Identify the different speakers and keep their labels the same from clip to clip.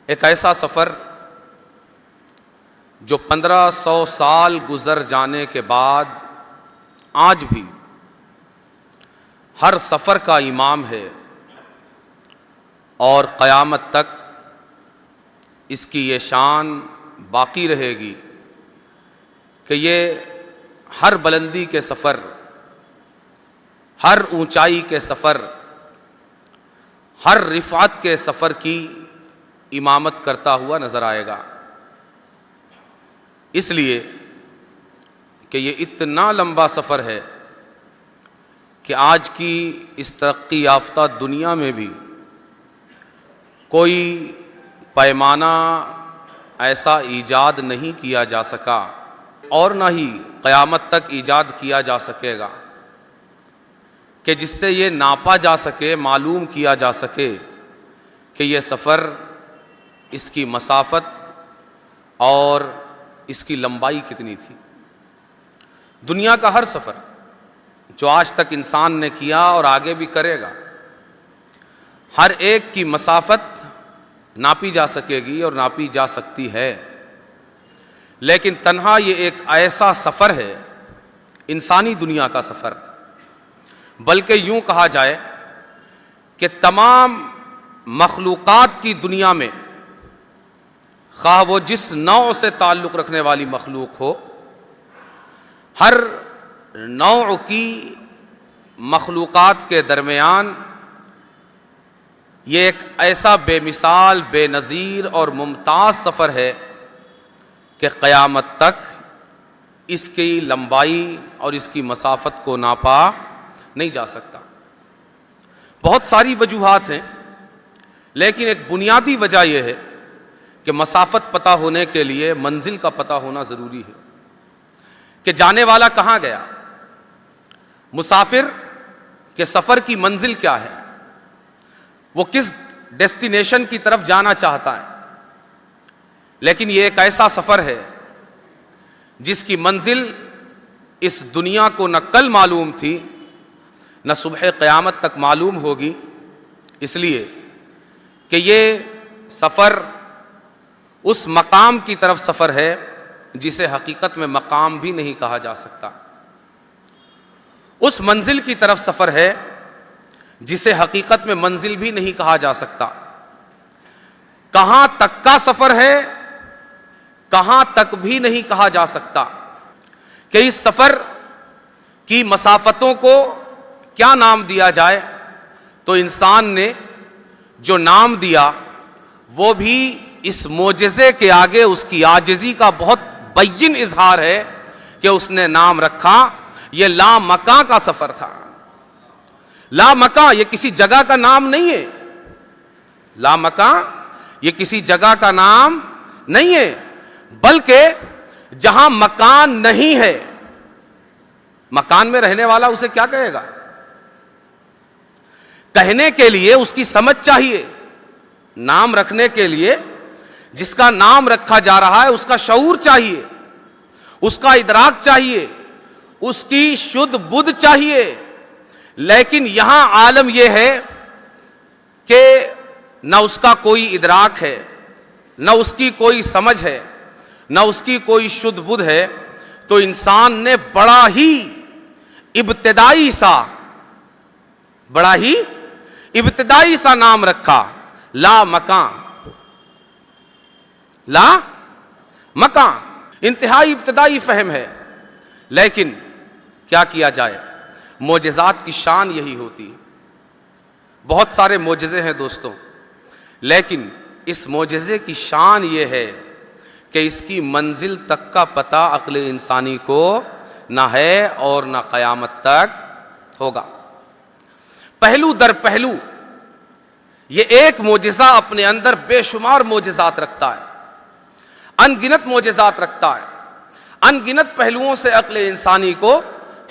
Speaker 1: ایک ایسا سفر جو 1500 سال گزر جانے کے بعد آج بھی ہر سفر کا امام ہے اور قیامت تک اس کی یہ شان باقی رہے گی کہ یہ ہر بلندی کے سفر، ہر اونچائی کے سفر، ہر رفعت کے سفر کی امامت کرتا ہوا نظر آئے گا، اس لیے کہ یہ اتنا لمبا سفر ہے کہ آج کی اس ترقی یافتہ دنیا میں بھی کوئی پیمانہ ایسا ایجاد نہیں کیا جا سکا اور نہ ہی قیامت تک ایجاد کیا جا سکے گا کہ جس سے یہ ناپا جا سکے، معلوم کیا جا سکے کہ یہ سفر، اس کی مسافت اور اس کی لمبائی کتنی تھی۔ دنیا کا ہر سفر جو آج تک انسان نے کیا اور آگے بھی کرے گا، ہر ایک کی مسافت ناپی جا سکے گی اور ناپی جا سکتی ہے، لیکن تنہا یہ ایک ایسا سفر ہے، انسانی دنیا کا سفر، بلکہ یوں کہا جائے کہ تمام مخلوقات کی دنیا میں، خواہ وہ جس نوع سے تعلق رکھنے والی مخلوق ہو، ہر نوع کی مخلوقات کے درمیان یہ ایک ایسا بے مثال، بے نظیر اور ممتاز سفر ہے کہ قیامت تک اس کی لمبائی اور اس کی مسافت کو ناپا نہیں جا سکتا۔ بہت ساری وجوہات ہیں، لیکن ایک بنیادی وجہ یہ ہے کہ مسافت پتہ ہونے کے لیے منزل کا پتہ ہونا ضروری ہے کہ جانے والا کہاں گیا، مسافر کے سفر کی منزل کیا ہے، وہ کس ڈیسٹینیشن کی طرف جانا چاہتا ہے۔ لیکن یہ ایک ایسا سفر ہے جس کی منزل اس دنیا کو نہ کل معلوم تھی، نہ صبح قیامت تک معلوم ہوگی، اس لیے کہ یہ سفر اس مقام کی طرف سفر ہے جسے حقیقت میں مقام بھی نہیں کہا جا سکتا، اس منزل کی طرف سفر ہے جسے حقیقت میں منزل بھی نہیں کہا جا سکتا۔ کہاں تک کا سفر ہے، کہاں تک بھی نہیں کہا جا سکتا کہ اس سفر کی مسافتوں کو کیا نام دیا جائے، تو انسان نے جو نام دیا وہ بھی اس معجزے کے آگے اس کی عاجزی کا بہت بین اظہار ہے کہ اس نے نام رکھا، یہ لامکاں کا سفر تھا۔ لامکاں یہ کسی جگہ کا نام نہیں ہے، لامکاں یہ کسی جگہ کا نام نہیں ہے، بلکہ جہاں مکان نہیں ہے، مکان میں رہنے والا اسے کیا کہے گا؟ کہنے کے لیے اس کی سمجھ چاہیے، نام رکھنے کے لیے جس کا نام رکھا جا رہا ہے اس کا شعور چاہیے، اس کا ادراک چاہیے، اس کی شدھ بدھ چاہیے۔ لیکن یہاں عالم یہ ہے کہ نہ اس کا کوئی ادراک ہے، نہ اس کی کوئی سمجھ ہے، نہ اس کی کوئی شدھ بدھ ہے، تو انسان نے بڑا ہی ابتدائی سا نام رکھا، لا مکان۔ لا مکان انتہائی ابتدائی فہم ہے، لیکن کیا کیا جائے، معجزات کی شان یہی ہوتی ہے۔ بہت سارے معجزے ہیں دوستوں، لیکن اس معجزے کی شان یہ ہے کہ اس کی منزل تک کا پتہ عقل انسانی کو نہ ہے اور نہ قیامت تک ہوگا۔ پہلو در پہلو یہ ایک معجزہ اپنے اندر بے شمار معجزات رکھتا ہے، ان گنت معجزات رکھتا ہے، ان گنت پہلوؤں سے عقل انسانی کو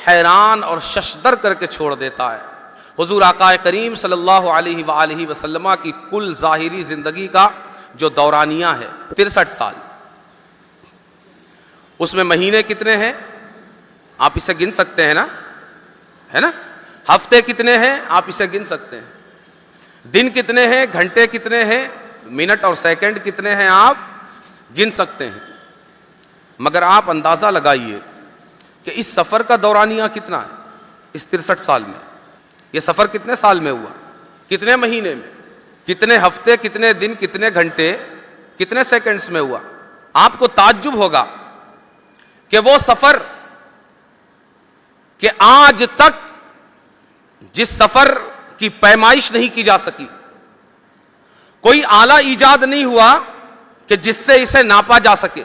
Speaker 1: حیران اور ششدر کر کے چھوڑ دیتا ہے۔ حضور آقا کریم صلی اللہ علیہ وآلہ وسلم کی کل ظاہری زندگی کا جو دورانیہ ہے 63 سال، اس میں مہینے کتنے ہیں آپ اسے گن سکتے ہیں نا، ہے نا؟ ہفتے کتنے ہیں آپ اسے گن سکتے ہیں، دن کتنے ہیں، گھنٹے کتنے ہیں منٹ اور سیکنڈ کتنے ہیں آپ گن سکتے ہیں، مگر آپ اندازہ لگائیے کہ اس سفر کا دورانیہ کتنا ہے اس 63 سال میں۔ یہ سفر کتنے سال میں ہوا، کتنے مہینے میں، کتنے ہفتے، کتنے دن، کتنے گھنٹے، کتنے سیکنڈز میں ہوا؟ آپ کو تعجب ہوگا کہ وہ سفر کہ آج تک جس سفر کی پیمائش نہیں کی جا سکی، کوئی آلہ ایجاد نہیں ہوا کہ جس سے اسے ناپا جا سکے،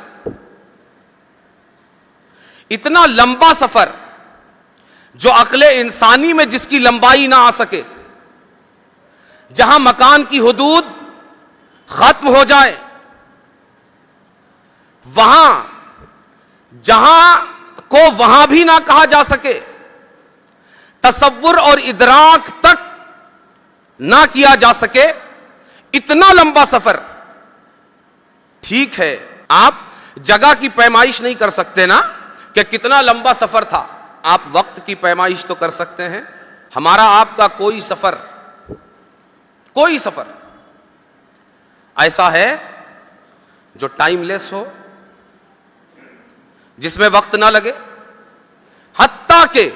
Speaker 1: اتنا لمبا سفر جو عقل انسانی میں جس کی لمبائی نہ آ سکے، جہاں مکان کی حدود ختم ہو جائے، وہاں جہاں کو وہاں بھی نہ کہا جا سکے، تصور اور ادراک تک نہ کیا جا سکے، اتنا لمبا سفر۔ ٹھیک ہے، آپ جگہ کی پیمائش نہیں کر سکتے نا کہ کتنا لمبا سفر تھا، آپ وقت کی پیمائش تو کر سکتے ہیں۔ ہمارا آپ کا کوئی سفر ایسا ہے جو ٹائم لیس ہو، جس میں وقت نہ لگے، حتیٰ کہ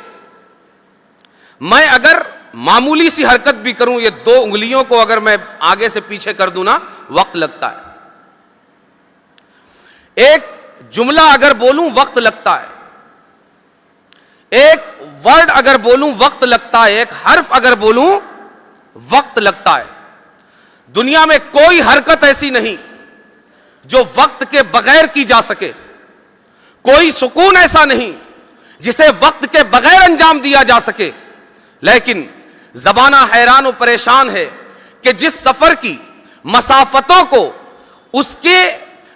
Speaker 1: میں اگر معمولی سی حرکت بھی کروں، یہ 2 انگلیوں کو اگر میں آگے سے پیچھے کر دوں نا، وقت لگتا ہے۔ ایک جملہ اگر بولوں وقت لگتا ہے، ایک ورڈ اگر بولوں وقت لگتا ہے، ایک حرف اگر بولوں وقت لگتا ہے۔ دنیا میں کوئی حرکت ایسی نہیں جو وقت کے بغیر کی جا سکے، کوئی سکون ایسا نہیں جسے وقت کے بغیر انجام دیا جا سکے، لیکن زمانہ حیران و پریشان ہے کہ جس سفر کی مسافتوں کو اس کے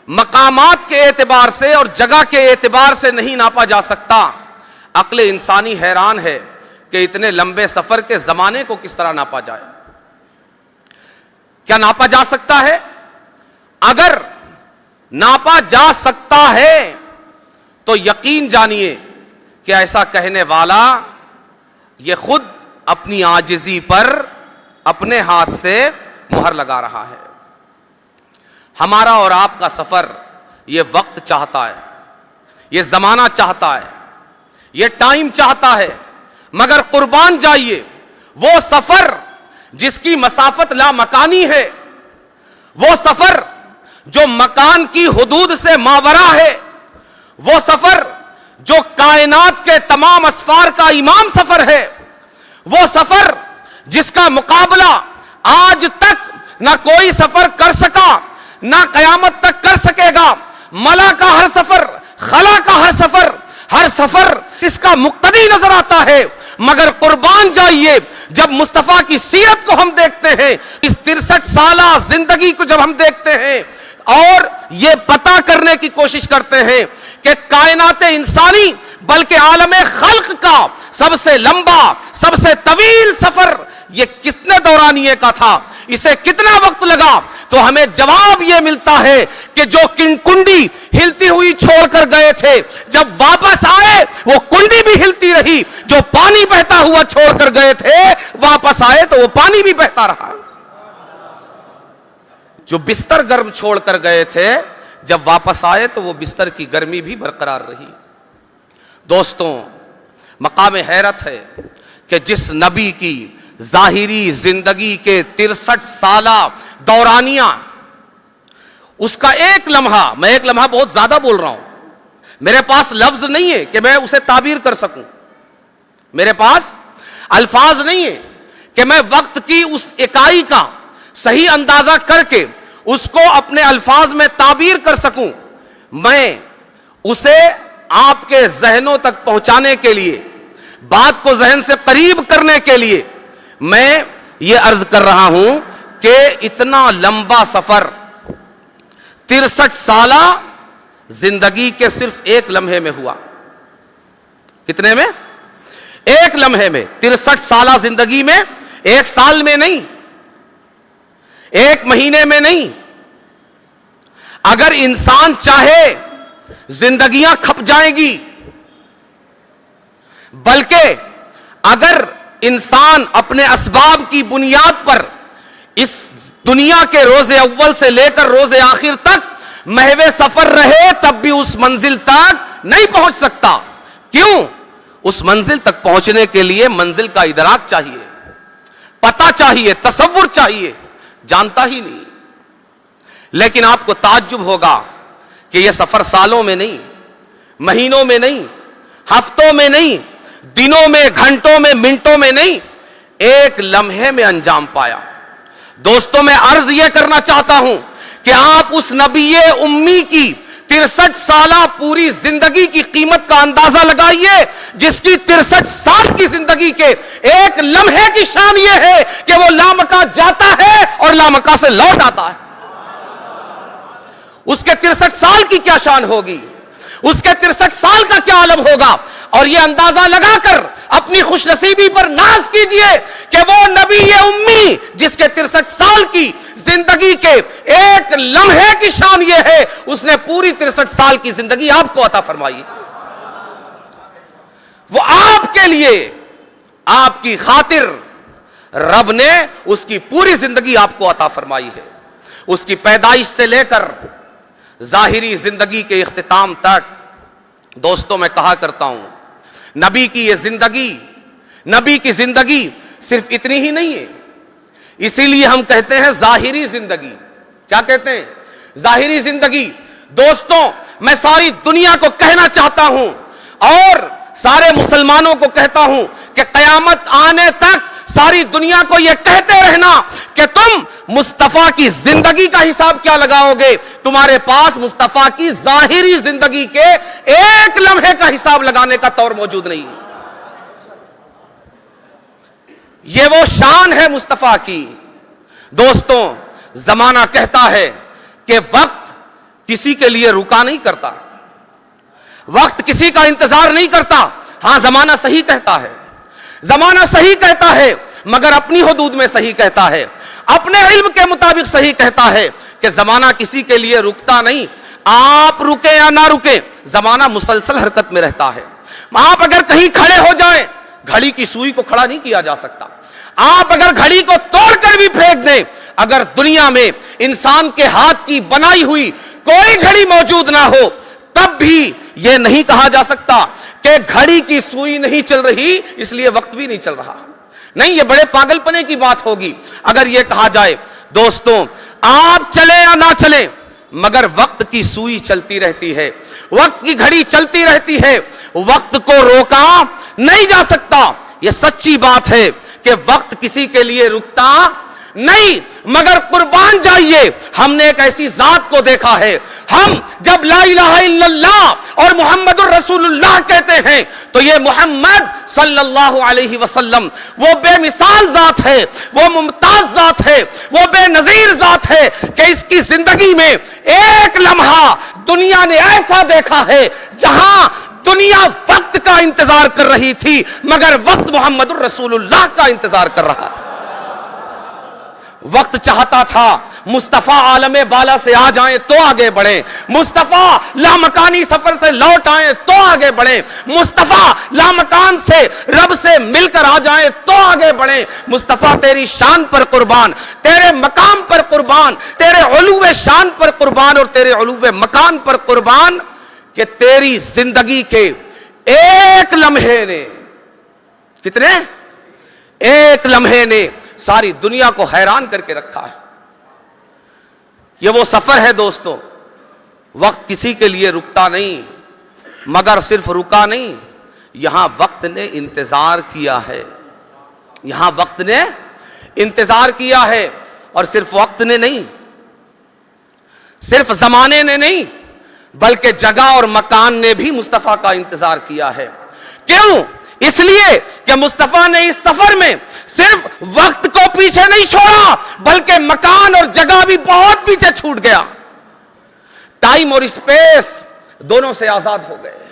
Speaker 1: مقامات کے اعتبار سے اور جگہ کے اعتبار سے نہیں ناپا جا سکتا، عقل انسانی حیران ہے کہ اتنے لمبے سفر کے زمانے کو کس طرح ناپا جائے۔ کیا ناپا جا سکتا ہے؟ اگر ناپا جا سکتا ہے تو یقین جانیے کہ ایسا کہنے والا یہ خود اپنی عاجزی پر اپنے ہاتھ سے مہر لگا رہا ہے۔ ہمارا اور آپ کا سفر یہ وقت چاہتا ہے، یہ زمانہ چاہتا ہے، یہ ٹائم چاہتا ہے، مگر قربان جائیے وہ سفر جس کی مسافت لا مکانی ہے، وہ سفر جو مکان کی حدود سے ماورا ہے، وہ سفر جو کائنات کے تمام اسفار کا امام سفر ہے، وہ سفر جس کا مقابلہ آج تک نہ کوئی سفر کر سکا، نہ قیامت تک کر سکے گا۔ ملا کا ہر سفر، خلا کا ہر سفر اس کا مقتدی نظر آتا ہے، مگر قربان جائیے جب مصطفیٰ کی سیرت کو ہم دیکھتے ہیں، اس 63 سالہ زندگی کو جب ہم دیکھتے ہیں اور یہ پتہ کرنے کی کوشش کرتے ہیں کہ کائنات انسانی بلکہ عالم خلق کا سب سے لمبا، سب سے طویل سفر یہ کتنے دورانیے کا تھا، اسے کتنا وقت لگا، تو ہمیں جواب یہ ملتا ہے کہ جو کنڈی ہلتی ہوئی چھوڑ کر گئے تھے، جب واپس آئے وہ کنڈی بھی ہلتی رہی، جو پانی بہتا ہوا چھوڑ کر گئے تھے واپس آئے تو وہ پانی بھی بہتا رہا، جو بستر گرم چھوڑ کر گئے تھے جب واپس آئے تو وہ بستر کی گرمی بھی برقرار رہی۔ دوستوں، مقام حیرت ہے کہ جس نبی کی ظاہری زندگی کے 63 سالہ دورانیہ، اس کا ایک لمحہ، میں ایک لمحہ بہت زیادہ بول رہا ہوں، میرے پاس لفظ نہیں ہے کہ میں اسے تعبیر کر سکوں، میرے پاس الفاظ نہیں ہے کہ میں وقت کی اس اکائی کا صحیح اندازہ کر کے اس کو اپنے الفاظ میں تعبیر کر سکوں۔ میں اسے آپ کے ذہنوں تک پہنچانے کے لیے، بات کو ذہن سے قریب کرنے کے لیے میں یہ عرض کر رہا ہوں کہ اتنا لمبا سفر 63 سالہ زندگی کے صرف ایک لمحے میں ہوا۔ کتنے میں؟ ایک لمحے میں۔ 63 سالہ زندگی میں، ایک سال میں نہیں، ایک مہینے میں نہیں۔ اگر انسان چاہے زندگیاں کھپ جائیں گی، بلکہ اگر انسان اپنے اسباب کی بنیاد پر اس دنیا کے روز اول سے لے کر روز آخر تک محو سفر رہے تب بھی اس منزل تک نہیں پہنچ سکتا. کیوں؟ اس منزل تک پہنچنے کے لیے منزل کا ادراک چاہیے, پتہ چاہیے, تصور چاہیے, جانتا ہی نہیں. لیکن آپ کو تعجب ہوگا کہ یہ سفر سالوں میں نہیں, مہینوں میں نہیں, ہفتوں میں نہیں, دنوں میں, گھنٹوں میں, منٹوں میں نہیں, ایک لمحے میں انجام پایا. دوستوں میں عرض یہ کرنا چاہتا ہوں کہ آپ اس نبی امی کی 63 سالہ پوری زندگی کی قیمت کا اندازہ لگائیے, جس کی 63 سال کی زندگی کے ایک لمحے کی شان یہ ہے کہ وہ لامکاں جاتا ہے اور لامکاں سے لوٹ آتا ہے. اس کے 63 سال کی کیا شان ہوگی, اس کے 63 سال کا کیا عالم ہوگا. اور یہ اندازہ لگا کر اپنی خوش نصیبی پر ناز کیجئے کہ وہ نبی امی جس کے 63 سال کی زندگی کے ایک لمحے کی شان یہ ہے, اس نے پوری 63 سال کی زندگی آپ کو عطا فرمائی. وہ آپ کے لیے, آپ کی خاطر رب نے اس کی پوری زندگی آپ کو عطا فرمائی ہے. اس کی پیدائش سے لے کر ظاہری زندگی کے اختتام تک. دوستوں میں کہا کرتا ہوں, نبی کی یہ زندگی, نبی کی زندگی صرف اتنی ہی نہیں ہے. اسی لیے ہم کہتے ہیں ظاہری زندگی. کیا کہتے ہیں؟ ظاہری زندگی. دوستوں میں ساری دنیا کو کہنا چاہتا ہوں اور سارے مسلمانوں کو کہتا ہوں کہ قیامت آنے تک ساری دنیا کو یہ کہتے رہنا کہ تم مصطفیٰ کی زندگی کا حساب کیا لگاؤ گے, تمہارے پاس مصطفیٰ کی ظاہری زندگی کے ایک لمحے کا حساب لگانے کا طور موجود نہیں. یہ وہ شان ہے مصطفیٰ کی. دوستوں زمانہ کہتا ہے کہ وقت کسی کے لیے رکا نہیں کرتا, وقت کسی کا انتظار نہیں کرتا. ہاں زمانہ صحیح کہتا ہے, زمانہ صحیح کہتا ہے, مگر اپنی حدود میں صحیح کہتا ہے, اپنے علم کے مطابق صحیح کہتا ہے کہ زمانہ کسی کے لیے رکتا نہیں. آپ رکے یا نہ رکے, زمانہ مسلسل حرکت میں رہتا ہے. آپ اگر کہیں کھڑے ہو جائیں, گھڑی کی سوئی کو کھڑا نہیں کیا جا سکتا. آپ اگر گھڑی کو توڑ کر بھی پھینک دیں, اگر دنیا میں انسان کے ہاتھ کی بنائی ہوئی کوئی گھڑی موجود نہ ہو, تب بھی یہ نہیں کہا جا سکتا کہ گھڑی کی سوئی نہیں چل رہی اس لیے وقت بھی نہیں چل رہا. نہیں, یہ بڑے پاگل پنے کی بات ہوگی اگر یہ کہا جائے. دوستوں آپ چلیں یا نہ چلیں, مگر وقت کی سوئی چلتی رہتی ہے, وقت کی گھڑی چلتی رہتی ہے, وقت کو روکا نہیں جا سکتا. یہ سچی بات ہے کہ وقت کسی کے لیے رکتا نہیں, مگر قربان جائیے ہم نے ایک ایسی ذات کو دیکھا ہے. ہم جب لا الہ الا اللہ اور محمد الرسول اللہ کہتے ہیں تو یہ محمد صلی اللہ علیہ وسلم وہ بے مثال ذات ہے, وہ ممتاز ذات ہے, وہ بے نظیر ذات ہے کہ اس کی زندگی میں ایک لمحہ دنیا نے ایسا دیکھا ہے جہاں دنیا وقت کا انتظار کر رہی تھی مگر وقت محمد الرسول اللہ کا انتظار کر رہا تھا. وقت چاہتا تھا مصطفیٰ عالم بالا سے آ جائیں تو آگے بڑھیں, مصطفیٰ لامکانی سفر سے لوٹ آئیں تو آگے بڑھیں, مصطفیٰ لامکان سے رب سے مل کر آ جائیں تو آگے بڑھیں. مصطفیٰ تیری شان پر قربان, تیرے مقام پر قربان, تیرے علو شان پر قربان اور تیرے علو مکان پر قربان کہ تیری زندگی کے ایک لمحے نے, کتنے, ایک لمحے نے ساری دنیا کو حیران کر کے رکھا ہے. یہ وہ سفر ہے دوستو, وقت کسی کے لیے رکتا نہیں, مگر صرف رکا نہیں, یہاں وقت نے انتظار کیا ہے, یہاں وقت نے انتظار کیا ہے. اور صرف وقت نے نہیں, صرف زمانے نے نہیں, بلکہ جگہ اور مکان نے بھی مصطفیٰ کا انتظار کیا ہے. کیوں؟ اس لیے کہ مصطفیٰ نے اس سفر میں صرف وقت کو پیچھے نہیں چھوڑا بلکہ مکان اور جگہ بھی بہت پیچھے چھوٹ گیا. ٹائم اور اسپیس دونوں سے آزاد ہو گئے.